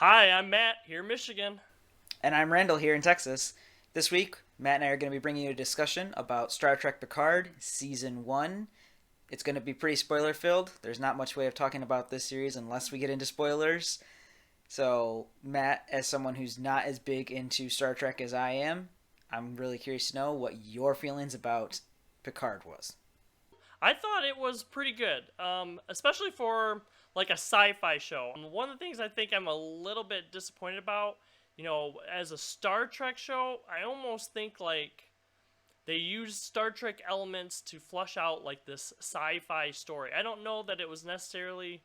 Hi, I'm Matt here in Michigan. And I'm Randle here in Texas. This week, Matt and I are going to be bringing you a discussion about Star Trek Picard Season 1. It's going to be pretty spoiler filled. There's not much way of talking about this series unless we get into spoilers. So, Matt, as someone who's not as big into Star Trek as I am, I'm really curious to know what your feelings about Picard was. I thought it was pretty good, especially for like a sci-fi show. One of the things I think I'm a little bit disappointed about, as a Star Trek show, I almost think like they used Star Trek elements to flush out like this sci-fi story. I don't know that it was necessarily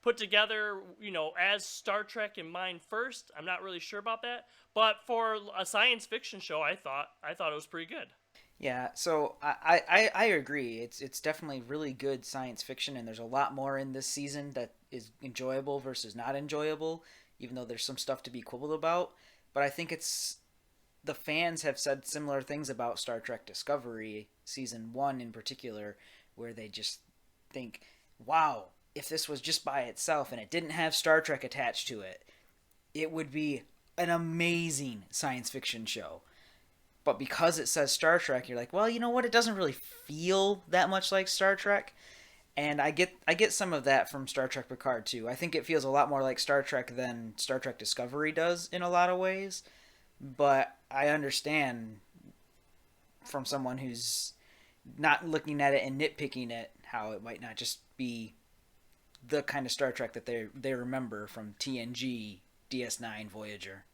put together, as Star Trek in mind first. I'm not really sure about that, but for a science fiction show, I thought it was pretty good. Yeah, so I agree. It's definitely really good science fiction, and there's a lot more in this season that is enjoyable versus not enjoyable, even though there's some stuff to be quibbled about. But I think it's the fans have said similar things about Star Trek Discovery season 1 in particular, where they just think, "Wow, if this was just by itself and it didn't have Star Trek attached to it, it would be an amazing science fiction show." But because it says Star Trek, you're like, well, you know what? It doesn't really feel that much like Star Trek, and I get some of that from Star Trek Picard too. I think it feels a lot more like Star Trek than Star Trek Discovery does in a lot of ways. But I understand from someone who's not looking at it and nitpicking it how it might not just be the kind of Star Trek that they remember from TNG, DS9, Voyager.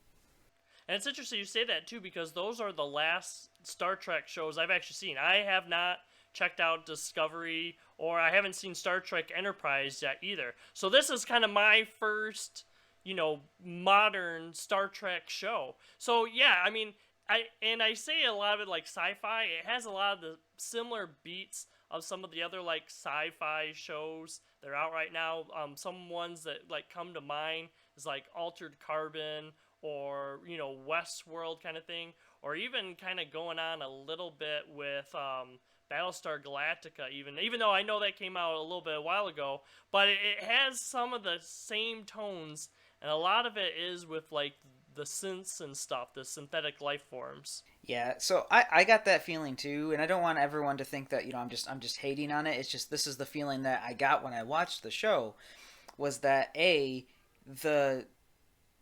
And it's interesting you say that too because those are the last Star Trek shows I've actually seen. I have not checked out Discovery or I haven't seen Star Trek Enterprise yet either. So this is kind of my first, modern Star Trek show. So yeah, I mean, I say a lot of it like sci-fi. It has a lot of the similar beats of some of the other like sci-fi shows that are out right now. Some ones that like come to mind is like Altered Carbon or Westworld kind of thing, or even kind of going on a little bit with Battlestar Galactica. Even though I know that came out a little bit a while ago, but it has some of the same tones, and a lot of it is with like the synths and stuff, the synthetic life forms. Yeah, so I got that feeling too, and I don't want everyone to think that I'm just hating on it. It's just this is the feeling that I got when I watched the show was that the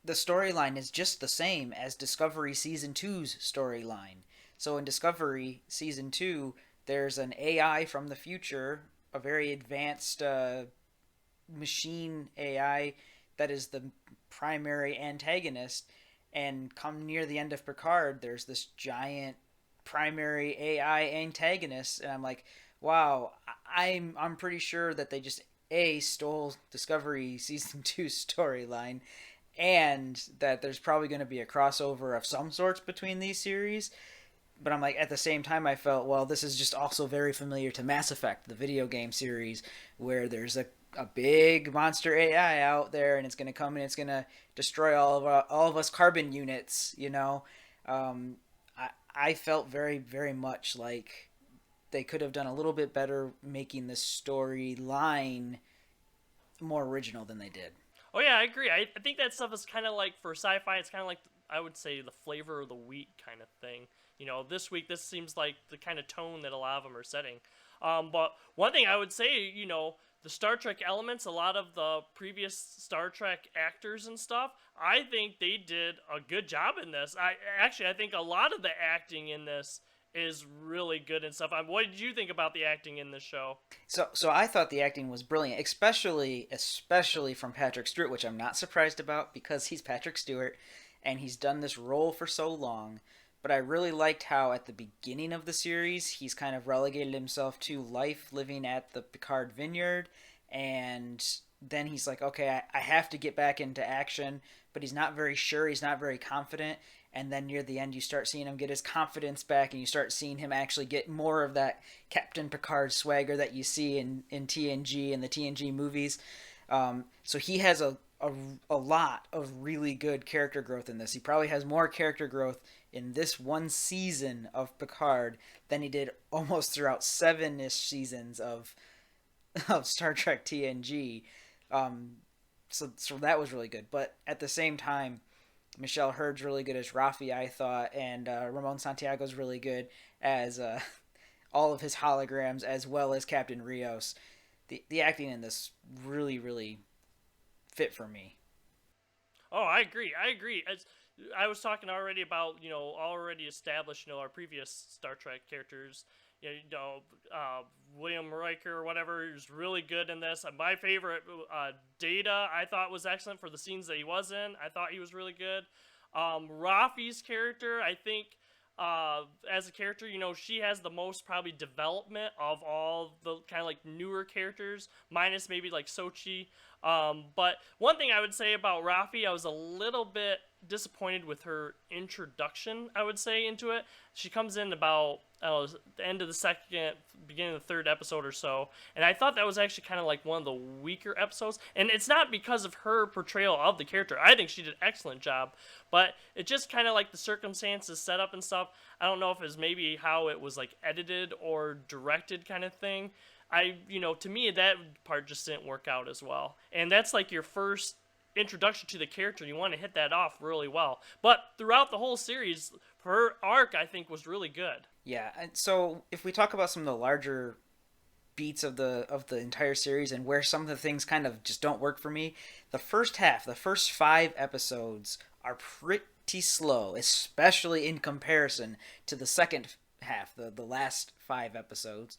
the storyline is just the same as Discovery season two's storyline. So in Discovery season 2, there's an AI from the future, a very advanced machine AI that is the primary antagonist. And come near the end of Picard, there's this giant primary AI antagonist, and I'm like, wow, I'm pretty sure that they just stole Discovery season two storyline, and that there's probably going to be a crossover of some sorts between these series. But I'm like, at the same time, I felt, well, this is just also very familiar to Mass Effect, the video game series, where there's a big monster AI out there, and it's going to come and it's going to destroy all of us carbon units. Um, I felt very very much like they could have done a little bit better making the storyline more original than they did. Oh yeah, I agree. I think that stuff is kind of like for sci-fi. It's kind of like I would say the flavor of the week kind of thing. This week this seems like the kind of tone that a lot of them are setting. But one thing I would say, the Star Trek elements, a lot of the previous Star Trek actors and stuff, I think they did a good job in this. I think a lot of the acting in this is really good and stuff. What did you think about the acting in this show? So I thought the acting was brilliant, especially from Patrick Stewart, which I'm not surprised about because he's Patrick Stewart and he's done this role for so long. But I really liked how at the beginning of the series he's kind of relegated himself to life living at the Picard Vineyard, and then he's like, okay, I have to get back into action, but he's not very sure, he's not very confident, and then near the end you start seeing him get his confidence back and you start seeing him actually get more of that Captain Picard swagger that you see in TNG and the TNG movies. So he has a lot of really good character growth in this. He probably has more character growth in this one season of Picard than he did almost throughout seven-ish seasons of Star Trek TNG. Um, so that was really good. But at the same time, Michelle Hurd's really good as Rafi, I thought, and Ramon Santiago's really good as all of his holograms, as well as Captain Rios. The acting in this really fit for me. Oh, I agree. I agree. As I was talking already about, already established, our previous Star Trek characters. William Riker or whatever is really good in this. My favorite, Data, I thought was excellent for the scenes that he was in. I thought he was really good. Rafi's character, I think, as a character, she has the most probably development of all the kind of like newer characters, minus maybe like Sochi. But one thing I would say about Rafi, I was a little bit disappointed with her introduction, I would say, into it. She comes in about the end of the second, beginning of the third episode or so, and I thought that was actually kind of like one of the weaker episodes. And it's not because of her portrayal of the character. I think she did an excellent job, but it just kind of like the circumstances set up and stuff. I don't know if it's maybe how it was like edited or directed kind of thing. To me, that part just didn't work out as well. And that's like your first introduction to the character. You want to hit that off really well. But throughout the whole series, her arc, I think, was really good. Yeah, and so if we talk about some of the larger beats of the entire series and where some of the things kind of just don't work for me, the first half, the first 5 episodes are pretty slow, especially in comparison to the second half, the last 5 episodes.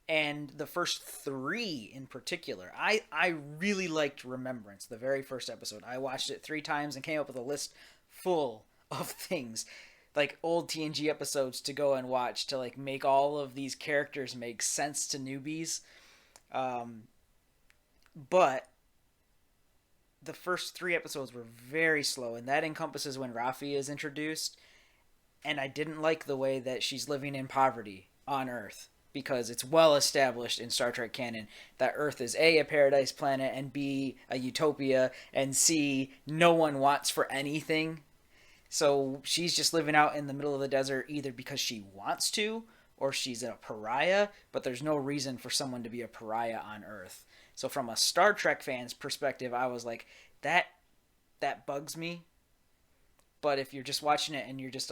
And the first 3 in particular, I really liked Remembrance, the very first episode. I watched it 3 times and came up with a list full of things, like old TNG episodes to go and watch to like make all of these characters make sense to newbies. But the first 3 episodes were very slow, and that encompasses when Rafi is introduced. And I didn't like the way that she's living in poverty on Earth, because it's well established in Star Trek canon that Earth is A, a paradise planet, and B, a utopia, and C, no one wants for anything. So she's just living out in the middle of the desert either because she wants to or she's a pariah, but there's no reason for someone to be a pariah on Earth. So from a Star Trek fan's perspective, I was like, that bugs me. But if you're just watching it and you're just,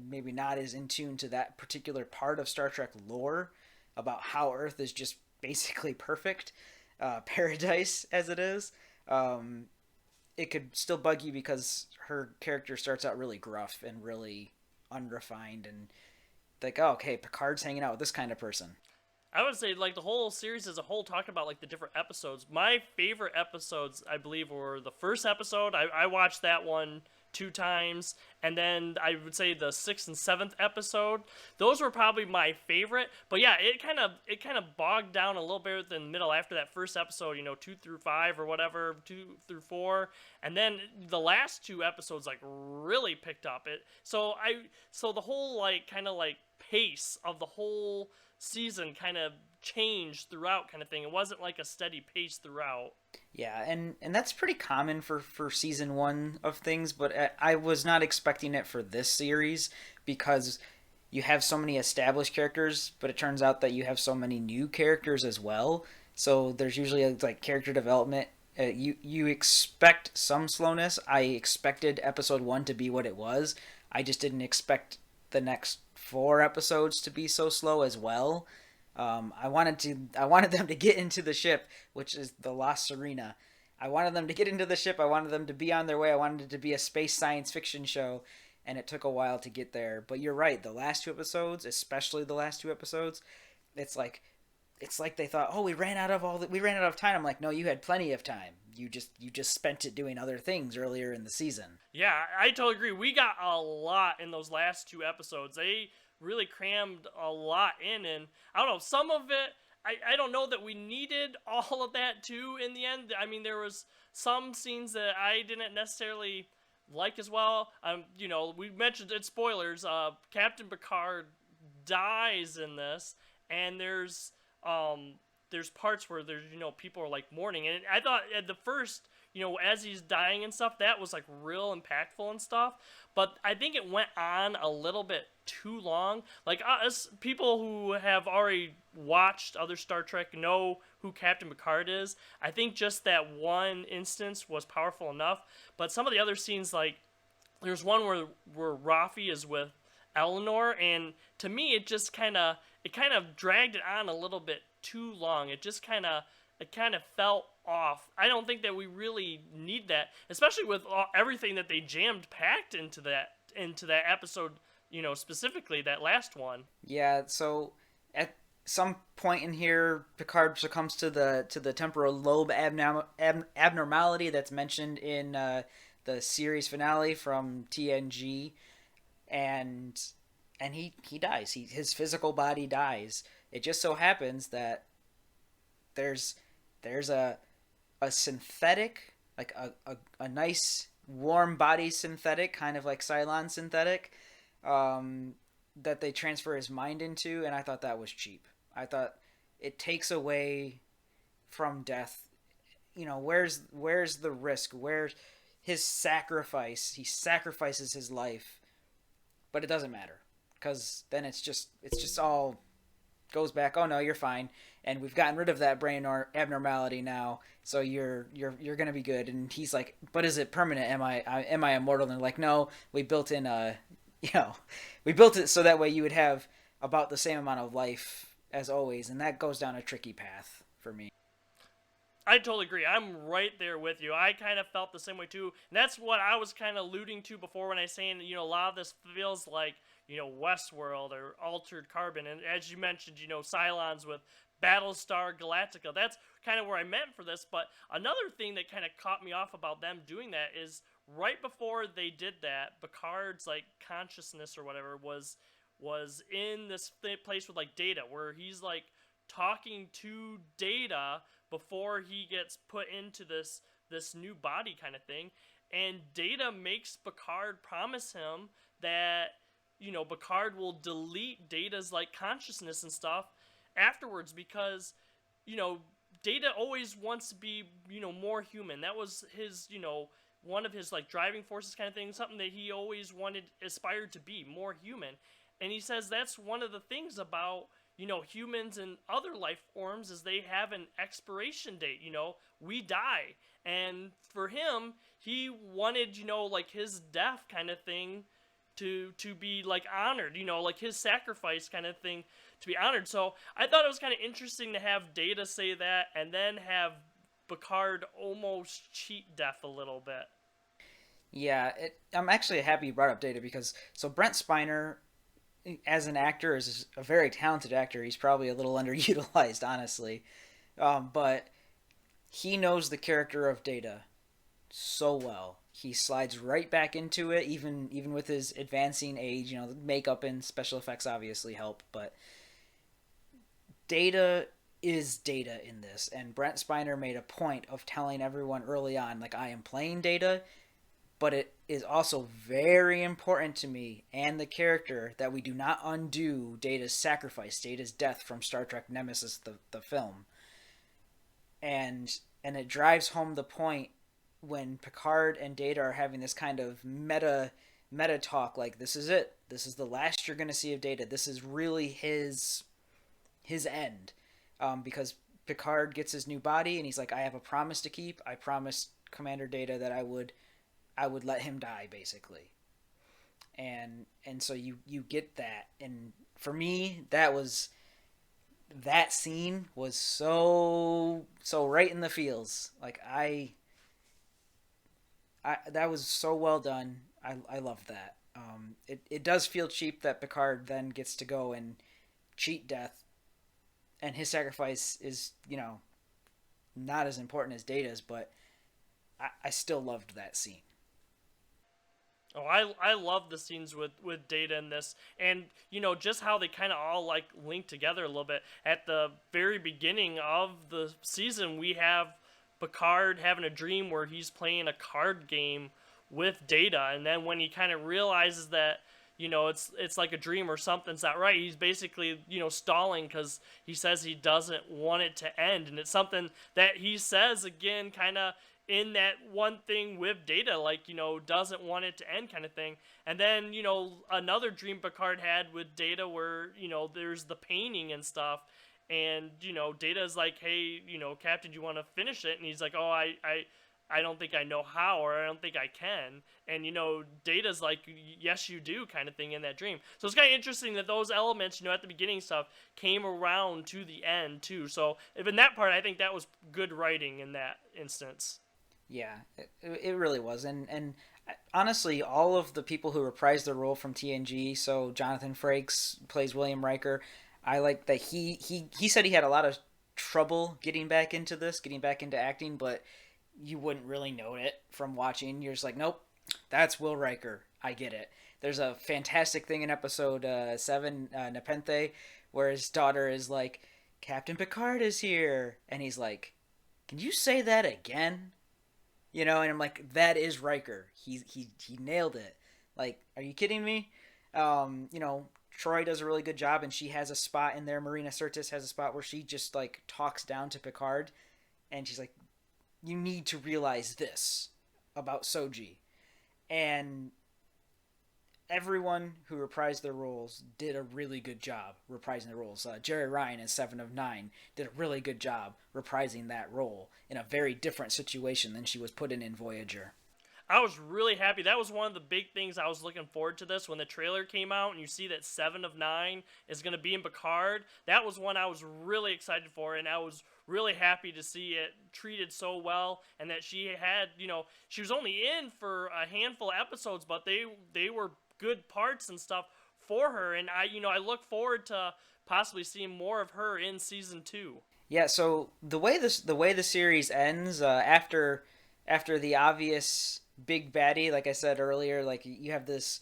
maybe not as in tune to that particular part of Star Trek lore about how Earth is just basically perfect, paradise as it is, it could still bug you because her character starts out really gruff and really unrefined and like, oh, okay, Picard's hanging out with this kind of person. I would say like the whole series as a whole, talking about like the different episodes. My favorite episodes, I believe, were the first episode. I watched that one 2 times, and then I would say the 6th and 7th episode. Those were probably my favorite. But yeah, it kind of bogged down a little bit in the middle after that first episode. 2 through 5 or whatever, 2 through 4, and then the last 2 episodes like really picked up. So the whole like kind of like pace of the whole season kind of changed throughout, kind of thing. It wasn't like a steady pace throughout. Yeah, and that's pretty common for season 1 of things, but I was not expecting it for this series because you have so many established characters, but it turns out that you have so many new characters as well. So there's usually like character development. You expect some slowness. I expected episode 1 to be what it was. I just didn't expect the next 4 episodes to be so slow as well. I wanted them to get into the ship, which is the La Serena. I wanted them to get into the ship. I wanted them to be on their way. I wanted it to be a space science fiction show, and it took a while to get there. But you're right. The last 2 episodes, especially the last 2 episodes, it's like they thought, oh, we ran out of time. I'm like, no, you had plenty of time. You just spent it doing other things earlier in the season. Yeah, I totally agree. We got a lot in those last 2 episodes. They really crammed a lot in, and I don't know, some of it, I don't know that we needed all of that too in the end. I mean, there was some scenes that I didn't necessarily like as well. We mentioned it, spoilers, Captain Picard dies in this, and there's parts where there's, people are like mourning, and I thought at the first, as he's dying and stuff, that was like real impactful and stuff. But I think it went on a little bit too long. Like us people who have already watched other Star Trek know who Captain Picard is. I think just that one instance was powerful enough. But some of the other scenes, like there's one where Rafi is with Eleanor, and to me it kind of dragged it on a little bit too long. It kind of felt off. I don't think that we really need that, especially with everything that they jammed packed into that episode. Specifically that last one. Yeah, so at some point in here, Picard succumbs to the temporal lobe abnormality that's mentioned in the series finale from TNG, and he dies. His physical body dies. It just so happens that there's a synthetic, like a nice warm body synthetic, kind of like Cylon synthetic, that they transfer his mind into, and I thought that was cheap. I thought it takes away from death. Where's the risk? Where's his sacrifice? He sacrifices his life, but it doesn't matter because then it's just all goes back. Oh no, you're fine, and we've gotten rid of that brain or abnormality now, so you're gonna be good. And he's like, but is it permanent? Am I immortal? And they're like, no, we built in we built it so that way you would have about the same amount of life as always, and that goes down a tricky path for me. I totally agree. I'm right there with you. I kind of felt the same way too. And that's what I was kind of alluding to before when I was saying, a lot of this feels like, Westworld or Altered Carbon. And as you mentioned, Cylons with Battlestar Galactica. That's kind of where I meant for this. But another thing that kind of caught me off about them doing that is right before they did that, Picard's like consciousness or whatever was in this place with like Data, where he's like talking to Data before he gets put into this new body kind of thing. And Data makes Picard promise him that Picard will delete Data's like consciousness and stuff afterwards, because Data always wants to be more human. That was his one of his like driving forces kind of thing, something that he always aspired to be more human. And he says that's one of the things about humans and other life forms is they have an expiration date. We die. And for him, he wanted, like his death kind of thing to be like honored, like his sacrifice kind of thing to be honored. So I thought it was kind of interesting to have Data say that and then have Picard almost cheat death a little bit. Yeah, I'm actually happy you brought up Data because Brent Spiner, as an actor, is a very talented actor. He's probably a little underutilized, honestly, but he knows the character of Data so well. He slides right back into it, even with his advancing age. The makeup and special effects obviously help, but Data is Data in this, and Brent Spiner made a point of telling everyone early on, like, I am playing Data, but it is also very important to me and the character that we do not undo Data's sacrifice, Data's death from Star Trek Nemesis, the film. And it drives home the point when Picard and Data are having this kind of meta talk, like, this is it. This is the last you're going to see of Data. This is really his end. Because Picard gets his new body and he's like, I have a promise to keep. I promised Commander Data that I would let him die, basically. And so you get that. And for me, that scene was so right in the feels. Like that was so well done. I love that. It does feel cheap that Picard then gets to go and cheat death, and his sacrifice is, not as important as Data's, but I still loved that scene. Oh, I love the scenes with Data in this, and just how they kind of all like link together a little bit. At the very beginning of the season, we have Picard having a dream where he's playing a card game with Data, and then when he kind of realizes that it's like a dream or something's not right, he's basically stalling because he says he doesn't want it to end, and it's something that he says again kind of in that one thing with Data, like, doesn't want it to end kind of thing. And then, another dream Picard had with Data where, there's the painting and stuff. And, Data's like, hey, Captain, do you want to finish it? And he's like, oh, I don't think I know how, or I don't think I can. And, Data's like, yes, you do, kind of thing in that dream. So it's kind of interesting that those elements, at the beginning stuff, came around to the end, too. So in that part, I think that was good writing in that instance. Yeah, it really was. And honestly, all of the people who reprised their role from TNG, so Jonathan Frakes plays William Riker, I like that he said he had a lot of trouble getting back into this, getting back into acting, but you wouldn't really know it from watching. You're just like, nope, that's Will Riker. I get it. There's a fantastic thing in episode 7, Nepenthe, where his daughter is like, Captain Picard is here. And he's like, can you say that again? And I'm like, that is Riker. He nailed it. Like, are you kidding me? Troy does a really good job, and she has a spot in there. Marina Sirtis has a spot where she just, like, talks down to Picard, and she's like, you need to realize this about Soji. And everyone who reprised their roles did a really good job reprising their roles. Jerry Ryan as 7 of 9 did a really good job reprising that role in a very different situation than she was put in Voyager. I was really happy. That was one of the big things I was looking forward to this. When the trailer came out and you see that 7 of 9 is going to be in Picard, that was one I was really excited for, and I was really happy to see it treated so well, and that she had, she was only in for a handful of episodes, but they were good parts and stuff for her, and I look forward to possibly seeing more of her in season 2. Yeah, so the way the series ends, after the obvious big baddie, like I said earlier, like you have this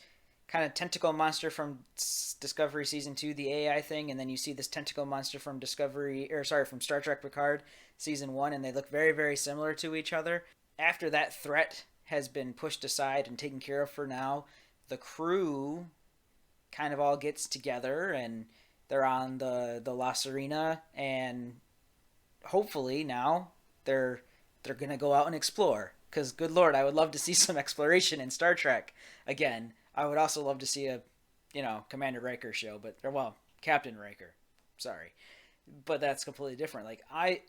kind of tentacle monster from Discovery season 2, the AI thing, and then you see this tentacle monster from from Star Trek Picard season 1, and they look very, very similar to each other. After that threat has been pushed aside and taken care of for now, the crew kind of all gets together, and they're on the La Serena, and hopefully now they're gonna go out and explore. Because, good lord, I would love to see some exploration in Star Trek again. I would also love to see a, Commander Riker show, Captain Riker. Sorry. But that's completely different. Like,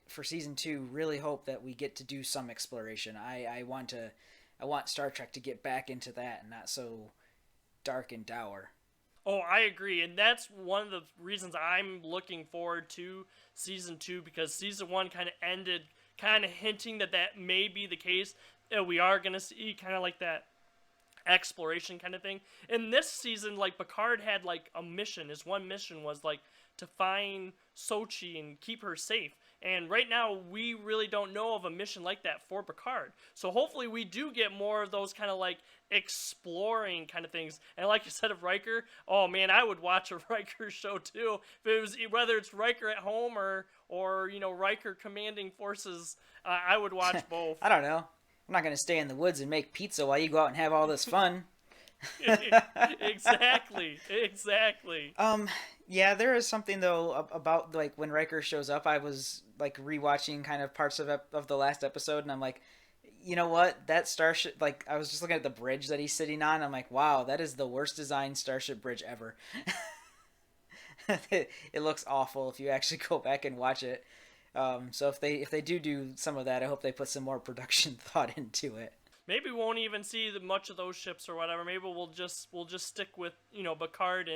for season 2, really hope that we get to do some exploration. I want Star Trek to get back into that and not so dark and dour. Oh, I agree, and that's one of the reasons I'm looking forward to season 2, because season 1 kind of ended kind of hinting that may be the case. We are going to see kind of like that exploration kind of thing. In this season, like, Picard had like a mission. His one mission was like to find Sochi and keep her safe. And right now, we really don't know of a mission like that for Picard. So hopefully we do get more of those kind of like exploring kind of things. And like you said of Riker, oh man, I would watch a Riker show too. If it was, whether it's Riker at home or Riker commanding forces, I would watch both. I don't know. I'm not going to stay in the woods and make pizza while you go out and have all this fun. Exactly. Yeah, there is something though about like when Riker shows up. I was like rewatching kind of parts of the last episode, and I'm like, you know what? That starship, like, I was just looking at the bridge that he's sitting on. I'm like, wow, that is the worst designed starship bridge ever. It looks awful if you actually go back and watch it. So if they do some of that, I hope they put some more production thought into it. Maybe we won't even see much of those ships or whatever. Maybe we'll just stick with Picard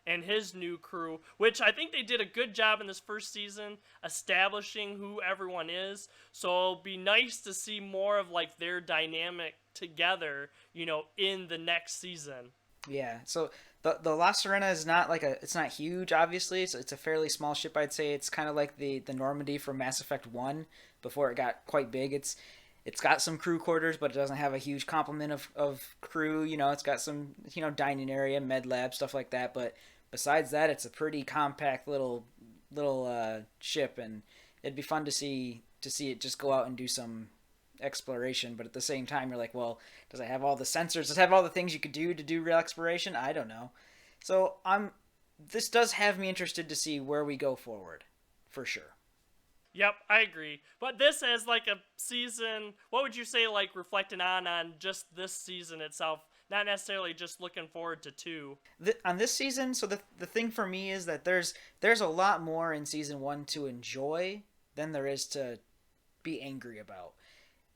and his new crew, which I think they did a good job in this first season establishing who everyone is. So it'll be nice to see more of like their dynamic together, in the next season. Yeah. So the La Serena is not it's not huge, obviously. So it's a fairly small ship, I'd say. It's kind of like the Normandy from Mass Effect 1 before it got quite big. It's got some crew quarters, but it doesn't have a huge complement of crew. It's got some, dining area, med lab, stuff like that. But besides that, it's a pretty compact little ship, and it'd be fun to see it just go out and do some exploration. But at the same time, you're like, well, does it have all the sensors? Does it have all the things you could do to do real exploration? I don't know. So this does have me interested to see where we go forward, for sure. Yep, I agree. But this as like a season, what would you say like reflecting on just this season itself, not necessarily just looking forward to two. On this season, so the thing for me is that there's a lot more in season 1 to enjoy than there is to be angry about.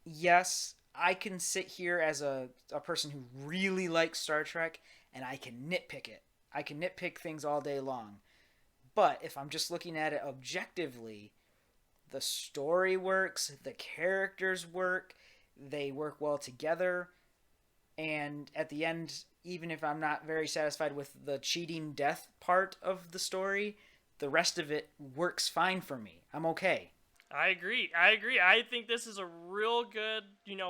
Yes, I can sit here as a person who really likes Star Trek and I can nitpick it. I can nitpick things all day long. But if I'm just looking at it objectively, the story works, the characters work, they work well together, and at the end, even if I'm not very satisfied with the cheating death part of the story, the rest of it works fine for me. I'm okay. I agree. I agree. I think this is a real good,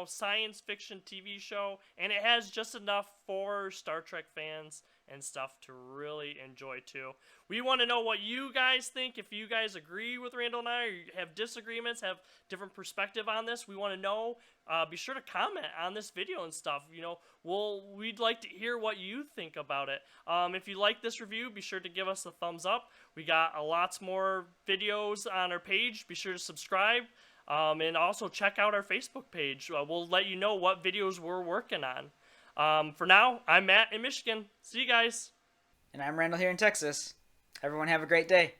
science fiction TV show, and it has just enough for Star Trek fans and stuff to really enjoy too. We want to know what you guys think. If you guys agree with Randall and I, or you have disagreements, have different perspective on this, we want to know. Be sure to comment on this video and stuff. We'd like to hear what you think about it. If you like this review, be sure to give us a thumbs up. We got lots more videos on our page. Be sure to subscribe. And also check out our Facebook page. We'll let you know what videos we're working on. For now, I'm Matt in Michigan. See you guys. And I'm Randall here in Texas. Everyone have a great day.